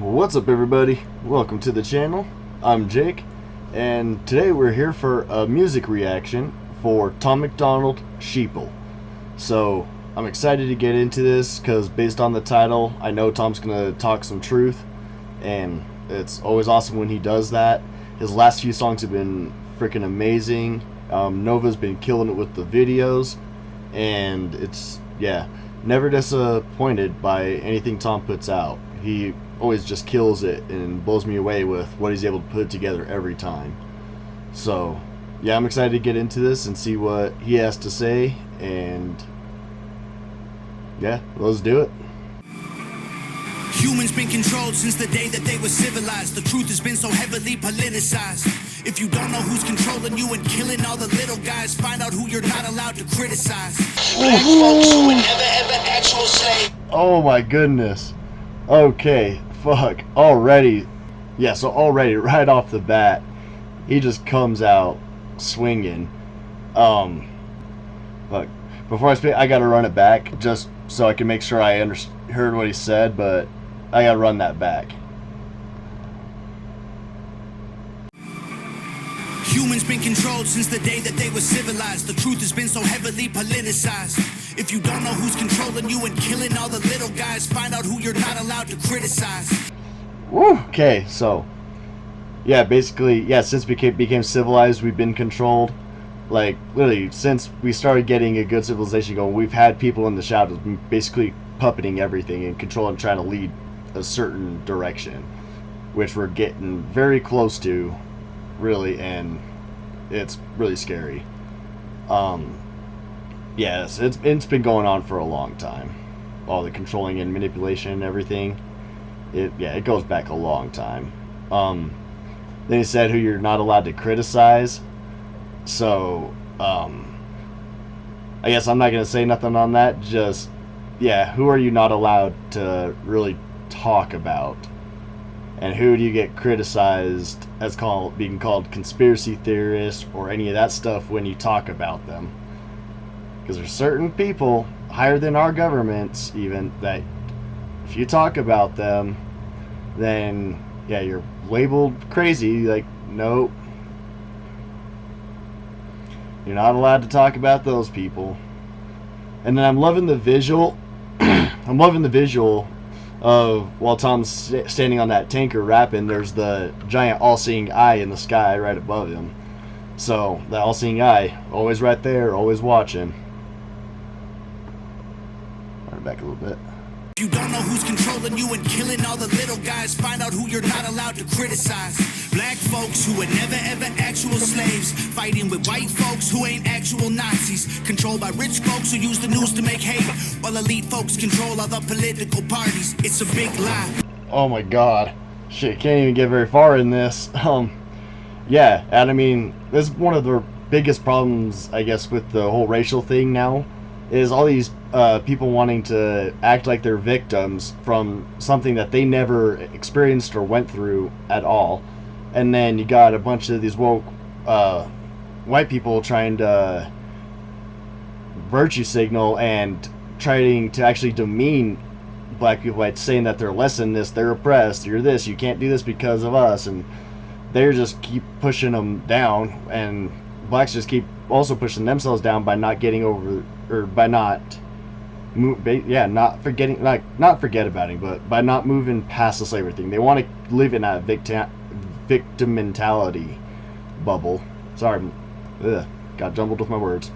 What's up, everybody? Welcome to the channel. I'm Jake, and today we're here for a music reaction for Tom MacDonald, Sheeple. So I'm excited to get into this because based on the title, I know Tom's gonna talk some truth, and it's always awesome when he does that. His last few songs have been freaking amazing. Nova's been killing it with the videos, and it's, yeah, never disappointed by anything Tom puts out. He always just kills it and blows me away with what he's able to put together every time. So yeah, I'm excited to get into this and see what he has to say, and yeah, let's do it. Humans been controlled since the day that they were civilized. The truth has been so heavily politicized. If you don't know who's controlling you and killing all the little guys, find out who you're not allowed to criticize. Black folks who were never ever actual slaves. Oh my goodness. Okay, fuck. Already. Yeah, so already, right off the bat, he just comes out swinging. Fuck. Before I speak, I gotta run it back just so I can make sure I heard what he said, but I gotta run that back. Humans been controlled since the day that they were civilized. The truth has been so heavily politicized. If you don't know who's controlling you and killing all the little guys, find out who you're not allowed to criticize. Woo! Okay, so yeah, basically, yeah, since we became civilized, we've been controlled. Like, literally, since we started getting a good civilization going, we've had people in the shadows basically puppeting everything and controlling, trying to lead a certain direction, which we're getting very close to, really, and it's really scary. Yes, it's been going on for a long time. All the controlling and manipulation and everything. It goes back a long time. Then he said who you're not allowed to criticize. So, I guess I'm not gonna say nothing on that. Just, yeah, who are you not allowed to really talk about? And who do you get criticized as being called conspiracy theorists or any of that stuff when you talk about them? Because there's certain people higher than our governments even that if you talk about them, then yeah, you're labeled crazy. Like, nope, you're not allowed to talk about those people. And then I'm loving the visual. I'm loving the visual of while Tom's standing on that tanker rapping, there's the giant all-seeing eye in the sky right above him. So that all-seeing eye, always right there, always watching. Back a little bit. If you don't know who's controlling you and killing all the little guys, find out who you're not allowed to criticize. Black folks who were never ever actual slaves, fighting with white folks who ain't actual Nazis, controlled by rich folks who use the news to make hate, while elite folks control other political parties. It's a big lie. Oh my god. Shit, can't even get very far in this. Yeah, and I mean, this is one of the biggest problems, I guess, with the whole racial thing now, is all these people wanting to act like they're victims from something that they never experienced or went through at all. And then you got a bunch of these woke white people trying to virtue signal and trying to actually demean black people by saying that they're less than this, they're oppressed, you're this, you can't do this because of us. And they just keep pushing them down, and blacks just keep also pushing themselves down by not getting over, or by not not forgetting, like, not forget about it, but by not moving past the slavery thing. They want to live in that victim mentality bubble. Sorry, got jumbled with my words.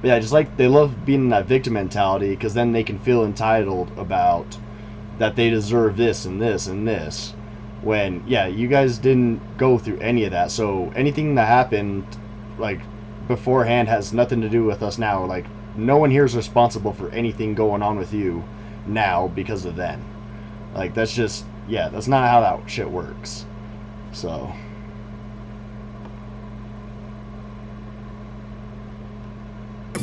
But yeah, just like they love being in that victim mentality because then they can feel entitled about that they deserve this and this and this. When, yeah, you guys didn't go through any of that, so anything that happened, like, beforehand has nothing to do with us now. Like, no one here is responsible for anything going on with you now because of then. Like, that's just, yeah, that's not how that shit works. So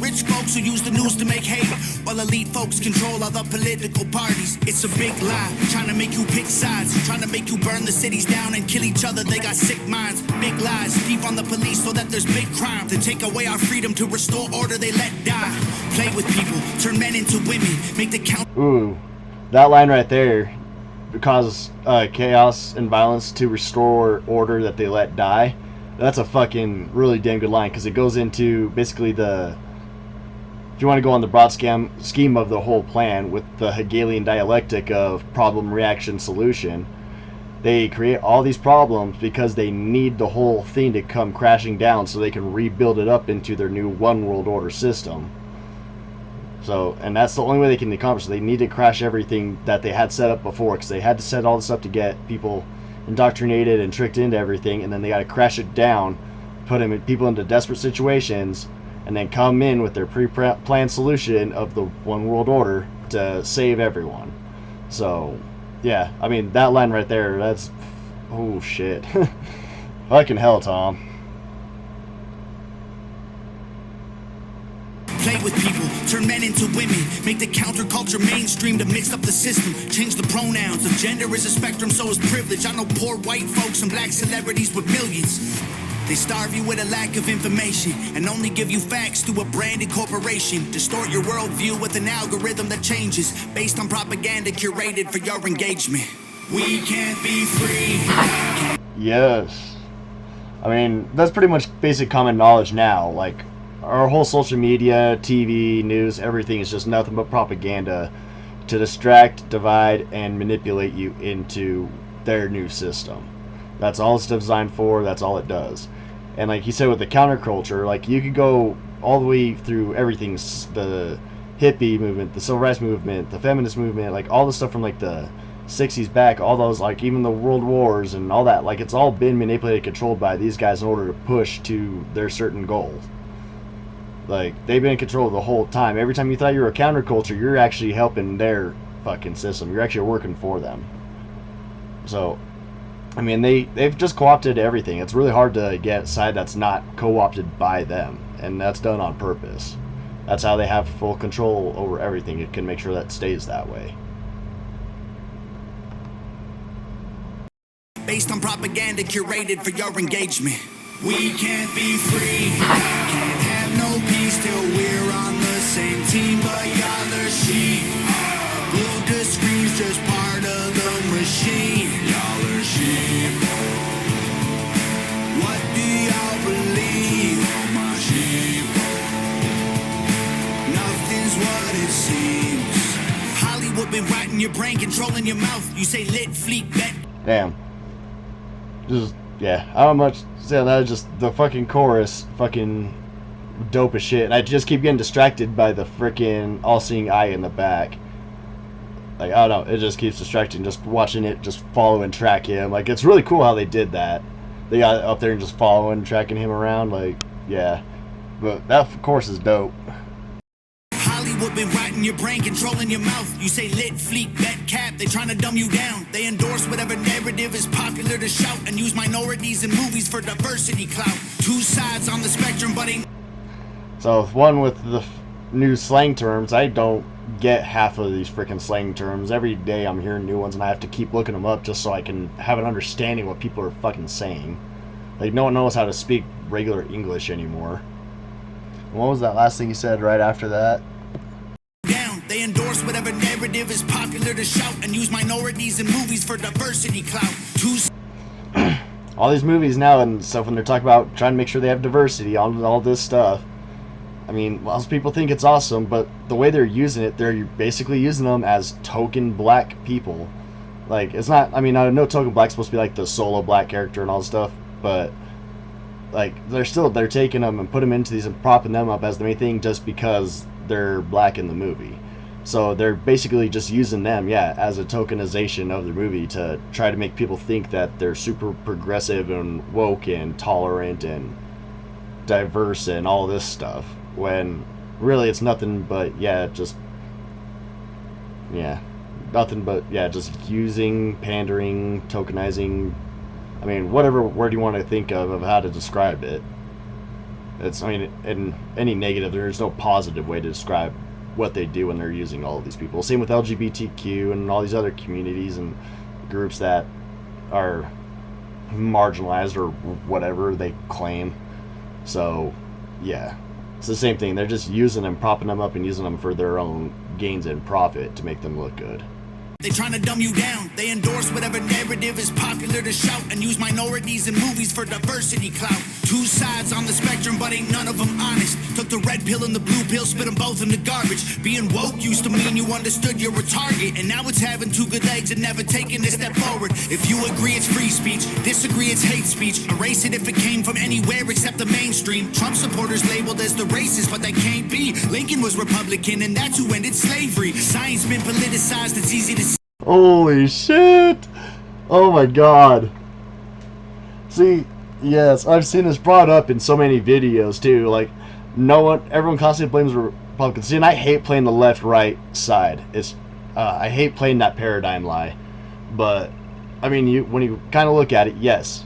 Rich folks who use the news to make hate, while elite folks control other political parties. It's a big lie, trying to make you pick sides, trying to make you burn the cities down and kill each other. They got sick minds, big lies, thief on the police so that there's big crime. To take away our freedom, to restore order, they let die. Play with people, turn men into women, make the count. Ooh, that line right there cause chaos and violence to restore order that they let die. That's a fucking really damn good line, because it goes into basically the, if you want to go on the broad scheme of the whole plan with the Hegelian dialectic of problem, reaction, solution. They create all these problems because they need the whole thing to come crashing down so they can rebuild it up into their new one world order system. So, and that's the only way they can accomplish it. They need to crash everything that they had set up before, because they had to set all this up to get people indoctrinated and tricked into everything, and then they got to crash it down, put people into desperate situations, and then come in with their pre-planned solution of the one world order to save everyone. So, yeah, I mean, that line right there, that's, oh shit. Fucking hell, Tom. Play with people, turn men into women, make the counterculture mainstream to mix up the system, change the pronouns. If gender is a spectrum, so is privilege. I know poor white folks and black celebrities with millions. They starve you with a lack of information and only give you facts through a branded corporation. Distort your worldview with an algorithm that changes based on propaganda curated for your engagement. We can't be free. Yes. I mean, that's pretty much basic common knowledge now. Like, our whole social media, TV, news, everything is just nothing but propaganda to distract, divide, and manipulate you into their new system. That's all it's designed for. That's all it does. And like you said with the counterculture, like you could go all the way through everything, the hippie movement, the civil rights movement, the feminist movement, like all the stuff from like the 60s back, all those, like even the world wars and all that, like it's all been manipulated, controlled by these guys in order to push to their certain goals. Like, they've been in control the whole time. Every time you thought you were a counterculture, you're actually helping their fucking system. You're actually working for them. So, I mean, they've just co-opted everything. It's really hard to get a side that's not co-opted by them. And that's done on purpose. That's how they have full control over everything. It can make sure that stays that way. Based on propaganda curated for your engagement. We can't be free. Can't have no peace till we're on the same team, but y'all are sheep. Blue to screens just part of the machine. Y'all are sheep. What do y'all believe? My sheep. Nothing's what it seems. Hollywood been rotting your brain, controlling your mouth. You say lit, fleek, bet. Damn. Just, yeah, I don't much say that. Is just the fucking chorus, fucking dope as shit. And I just keep getting distracted by the freaking all-seeing eye in the back. Like, I don't know, it just keeps distracting, just watching it, just follow and track him. Like, it's really cool how they did that. They got up there and just following, tracking him around, like, yeah. But that, of course, is dope. Hollywood been rotting your brain, controlling your mouth. You say lit, fleek, bet, cap. They trying to dumb you down. They endorse whatever narrative is popular to shout and use minorities in movies for diversity clout. Two sides on the spectrum, but ain't. So, one with the new slang terms, I don't get half of these freaking slang terms. Every day I'm hearing new ones and I have to keep looking them up just so I can have an understanding what people are fucking saying. Like, no one knows how to speak regular English anymore. And what was that last thing you said right after that? They endorse whatever narrative is popular to shout and use minorities in movies for diversity clout. All these movies now and stuff, when they're talking about trying to make sure they have diversity on all this stuff, I mean, most people think it's awesome, but the way they're using it, they're basically using them as token black people. Like, it's not, I mean, I know token black's supposed to be like the solo black character and all this stuff, but like, they're taking them and put them into these and propping them up as the main thing just because they're black in the movie. So they're basically just using them, yeah, as a tokenization of the movie to try to make people think that they're super progressive and woke and tolerant and diverse and all this stuff, when really it's nothing but, just using, pandering, tokenizing. I mean, whatever word you want to think of how to describe it. It's, I mean, in any negative, there's no positive way to describe what they do when they're using all of these people. Same with LGBTQ and all these other communities and groups that are marginalized or whatever they claim. So, yeah, it's the same thing. They're just using them, propping them up, and using them for their own gains and profit to make them look good. They trying to dumb you down. They endorse whatever narrative is popular to shout and use minorities in movies for diversity clout. Two sides on the spectrum, but ain't none of them honest. Took the red pill and the blue pill, spit them both in the garbage. Being woke used to mean you understood you're a target, and now it's having two good legs and never taking a step forward. If you agree, it's free speech. Disagree, it's hate speech. Erase it if it came from anywhere except the mainstream. Trump supporters labeled as the racist, but that can't be. Lincoln was Republican, and that's who ended slavery. Science been politicized, it's easy to see. Holy shit! Oh my god. See, yes, I've seen this brought up in so many videos too. Like, everyone constantly blames Republicans. See, and I hate playing the left-right side. I hate playing that paradigm lie. But, I mean, when you kind of look at it, yes.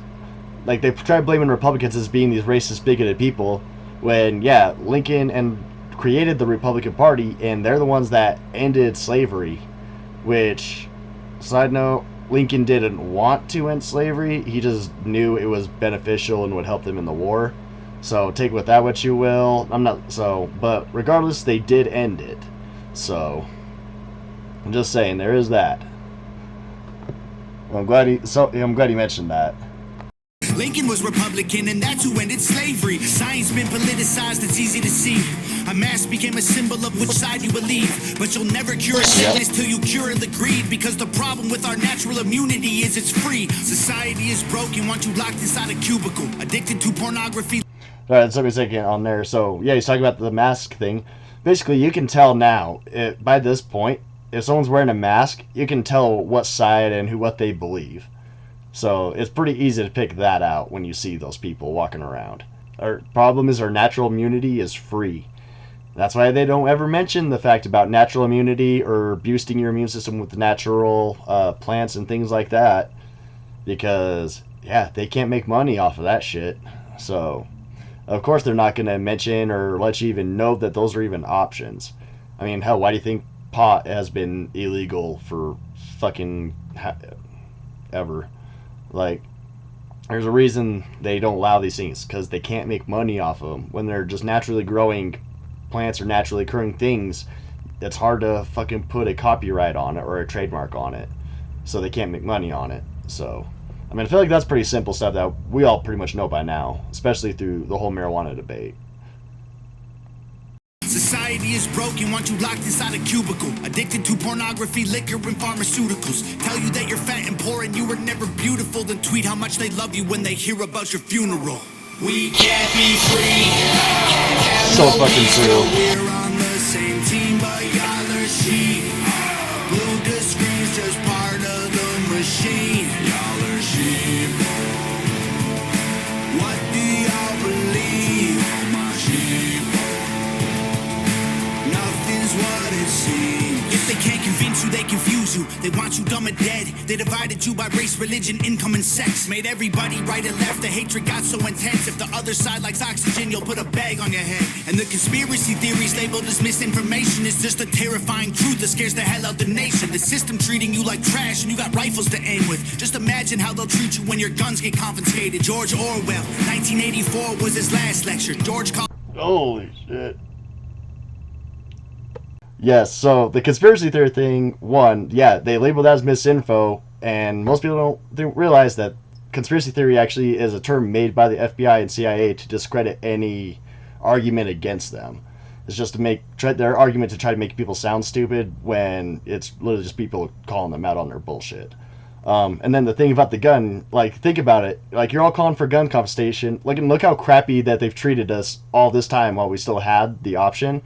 Like, they try blaming Republicans as being these racist, bigoted people, when, yeah, Lincoln created the Republican Party, and they're the ones that ended slavery. Which, side note, Lincoln didn't want to end slavery. He just knew it was beneficial and would help them in the war. So take with that what you will. But regardless, they did end it. So I'm just saying, there is that. I'm glad he mentioned that. Lincoln was Republican, and that's who ended slavery. Science been politicized, it's easy to see. A mask became a symbol of which side you believe. But you'll never cure sickness till you cure the greed. Because the problem with our natural immunity is it's free. Society is broken, want you locked inside a cubicle. Addicted to pornography. Alright, so a second on there. So, yeah, he's talking about the mask thing. Basically, you can tell now, by this point, if someone's wearing a mask, you can tell what side and what they believe. So it's pretty easy to pick that out when you see those people walking around. Our problem is our natural immunity is free. That's why they don't ever mention the fact about natural immunity or boosting your immune system with natural plants and things like that. Because, yeah, they can't make money off of that shit. So, of course they're not going to mention or let you even know that those are even options. I mean, hell, why do you think pot has been illegal for fucking ever? Like, there's a reason they don't allow these things, because they can't make money off of them. When they're just naturally growing plants or naturally occurring things, it's hard to fucking put a copyright on it or a trademark on it. So they can't make money on it. So, I mean, I feel like that's pretty simple stuff that we all pretty much know by now, especially through the whole marijuana debate. Society is broken, want you locked inside a cubicle. Addicted to pornography, liquor, and pharmaceuticals. Tell you that you're fat and poor and you were never beautiful. Then tweet how much they love you when they hear about your funeral. We can't be free. So fucking true. We're on the same team, but y'all are sheep. Glued to screens, just part of the machine. Y'all are sheep. What do y'all believe? Nothing's what it seems. If they can't convince you, they confuse you. They want you dumb and dead. They divided you by race, religion, income, and sex. Made everybody right and left. The hatred got so intense. If the other side likes oxygen, you'll put a bag on your head. And the conspiracy theories labeled as misinformation is just a terrifying truth that scares the hell out the nation. The system treating you like trash and you got rifles to aim with. Just imagine how they'll treat you when your guns get confiscated. George Orwell, 1984 was his last lecture. George called... Holy shit. Yes, so the conspiracy theory thing, they label that as misinfo, and most people don't realize that conspiracy theory actually is a term made by the FBI and CIA to discredit any argument against them. It's just to make their argument to try to make people sound stupid when it's literally just people calling them out on their bullshit. And then the thing about the gun, like, think about it. Like, you're all calling for gun confiscation. Look how crappy that they've treated us all this time while we still had the option.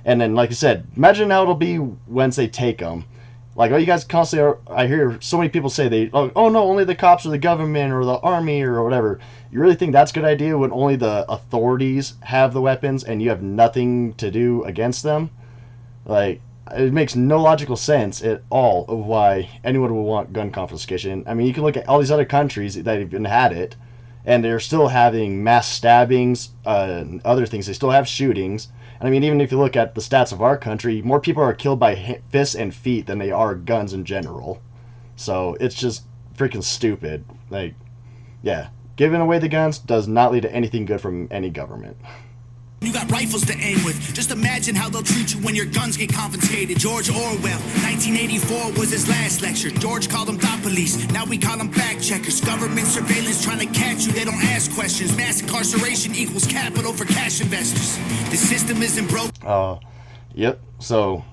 And then, like I said, imagine how it'll be once they take them. Like, you guys constantly I hear so many people say oh no, only the cops or the government or the army or whatever. You really think that's a good idea when only the authorities have the weapons and you have nothing to do against them? Like, it makes no logical sense at all of why anyone would want gun confiscation. I mean, you can look at all these other countries that have even had it, and they're still having mass stabbings and other things. They still have shootings. I mean, even if you look at the stats of our country, more people are killed by fists and feet than they are guns in general. So it's just freaking stupid. Like, yeah, giving away the guns does not lead to anything good from any government. You got rifles to aim with. Just imagine how they'll treat you when your guns get confiscated. George Orwell, 1984 was his last lecture. George called them thought police, now we call them fact checkers. Government surveillance trying to catch you, they don't ask questions. Mass incarceration equals capital for cash investors. The system isn't broke. Yep, so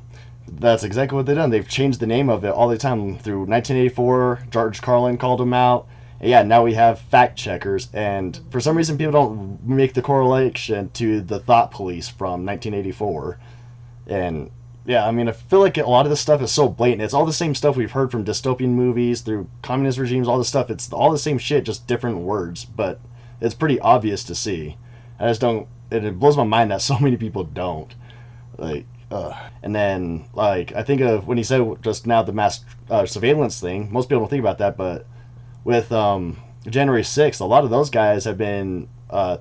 that's exactly what they've done. They've changed the name of it all the time. Through 1984, George Carlin called them out. Yeah, now we have fact checkers, and for some reason people don't make the correlation to the thought police from 1984. And yeah, I mean, I feel like a lot of this stuff is so blatant. It's all the same stuff we've heard from dystopian movies, through communist regimes, all this stuff. It's all the same shit, just different words, but it's pretty obvious to see. I just don't, it blows my mind that so many people don't. Like, and then, like, I think of when he said just now the mass surveillance thing, most people don't think about that, but with January 6th, a lot of those guys have been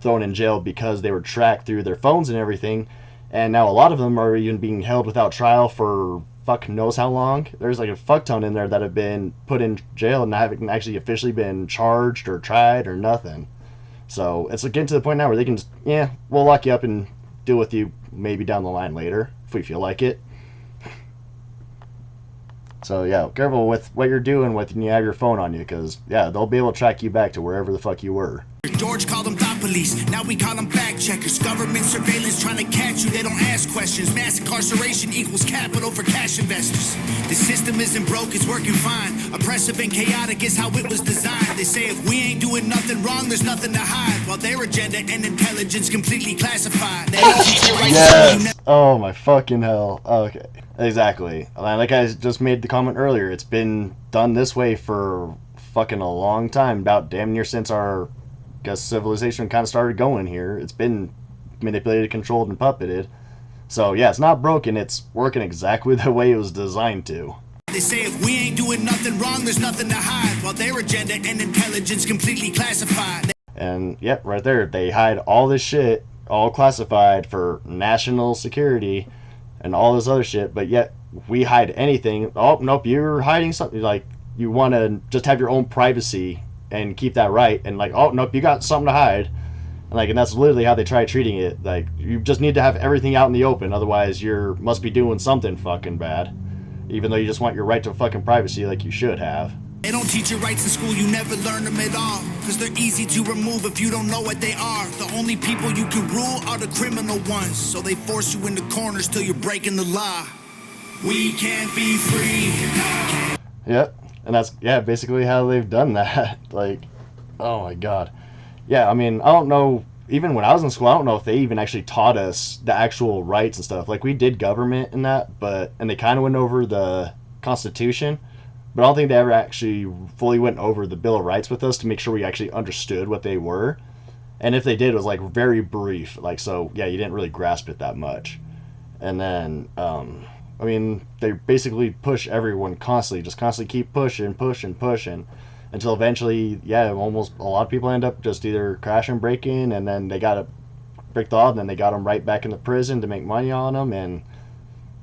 thrown in jail because they were tracked through their phones and everything, and now a lot of them are even being held without trial for fuck knows how long. There's like a fuck ton in there that have been put in jail and haven't actually officially been charged or tried or nothing. So it's getting to the point now where they can just, yeah, we'll lock you up and deal with you maybe down the line later if we feel like it. So yeah, careful with what you're doing when you have your phone on you, because yeah, they'll be able to track you back to wherever the fuck you were. George called them thought police, now we call them fact checkers. Government surveillance trying to catch you, they don't ask questions. Mass incarceration equals capital for cash investors. The system isn't broke, it's working fine. Oppressive and chaotic is how it was designed. They say if we ain't doing nothing wrong, there's nothing to hide. While their agenda and intelligence completely classified. They don't teach you right. Yes! Oh my fucking hell. Okay. Exactly. Like I just made the comment earlier, it's been done this way for fucking a long time. About damn near since our civilization kind of started going here. It's been manipulated, controlled, and puppeted. So yeah, it's not broken. It's working exactly the way it was designed to. They say if we ain't doing nothing wrong, there's nothing to hide. While their agenda and intelligence completely classified. And yep, right there, they hide all this shit, all classified for national security and all this other shit, but yet we hide anything. Oh, nope, you're hiding something. Like, you want to just have your own privacy and keep that right, and like, oh, nope, you got something to hide. And that's literally how they try treating it. Like, you just need to have everything out in the open, otherwise you must be doing something fucking bad. Even though you just want your right to fucking privacy like you should have. They don't teach your rights in school, you never learn them at all. Cause they're easy to remove if you don't know what they are. The only people you can rule are the criminal ones. So they force you into corners till you're breaking the law. We can't be free. Yep, and that's, yeah, basically how they've done that. Like, oh my god. Yeah, I mean, I don't know, even when I was in school, I don't know if they even actually taught us the actual rights and stuff. Like, we did government and that, and they kind of went over the Constitution. But I don't think they ever actually fully went over the Bill of Rights with us to make sure we actually understood what they were. And if they did, it was like very brief. Like, so yeah, you didn't really grasp it that much. And then, I mean, they basically push everyone constantly, just constantly keep pushing, until eventually, yeah, almost a lot of people end up just either crashing, breaking, and then they gotta break the law, and then they got them right back in the prison to make money on them, and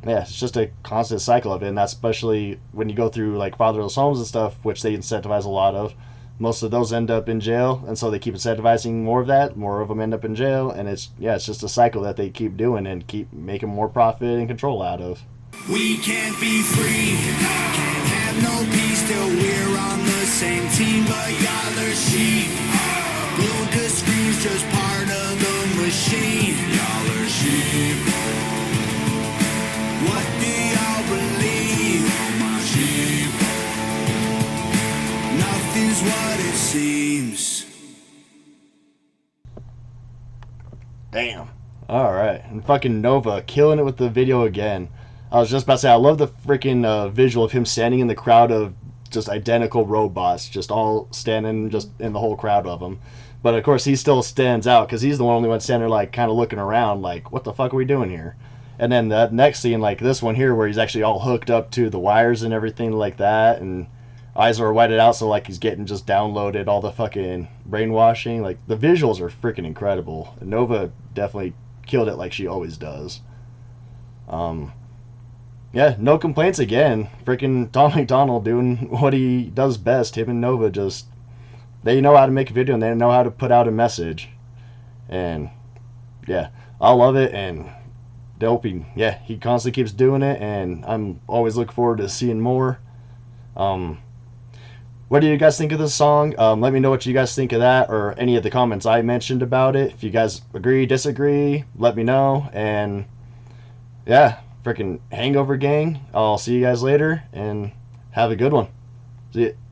yeah, it's just a constant cycle of it. And that's especially when you go through like fatherless homes and stuff, which they incentivize a lot of. Most of those end up in jail, and so they keep incentivizing more of that. More of them end up in jail, and it's just a cycle that they keep doing and keep making more profit and control out of. We can't be free, can't have no peace till we're on the same team, but y'all are sheep. Blue to scream's just part of the machine. Y'all are sheep. What do y'all believe? My sheep. Nothing's what it seems. Damn. Alright. And fucking Nova killing it with the video again. I was just about to say, I love the freaking visual of him standing in the crowd of just identical robots, just all standing just in the whole crowd of them. But of course he still stands out because he's the only one standing there like kind of looking around like, what the fuck are we doing here? And then that next scene, like this one here, where he's actually all hooked up to the wires and everything like that, and eyes are whited out, so like he's getting just downloaded all the fucking brainwashing. Like, the visuals are freaking incredible. And Nova definitely killed it like she always does. Yeah, no complaints again. Freaking Tom MacDonald doing what he does best. Him and Nova just, they know how to make a video and they know how to put out a message. And yeah, I love it, and dope. He constantly keeps doing it, and I'm always looking forward to seeing more. Um, what do you guys think of this song? Let me know what you guys think of that, or any of the comments I mentioned about it. If you guys agree, disagree, let me know. And yeah, freaking Hangover Gang. I'll see you guys later, and have a good one. See ya.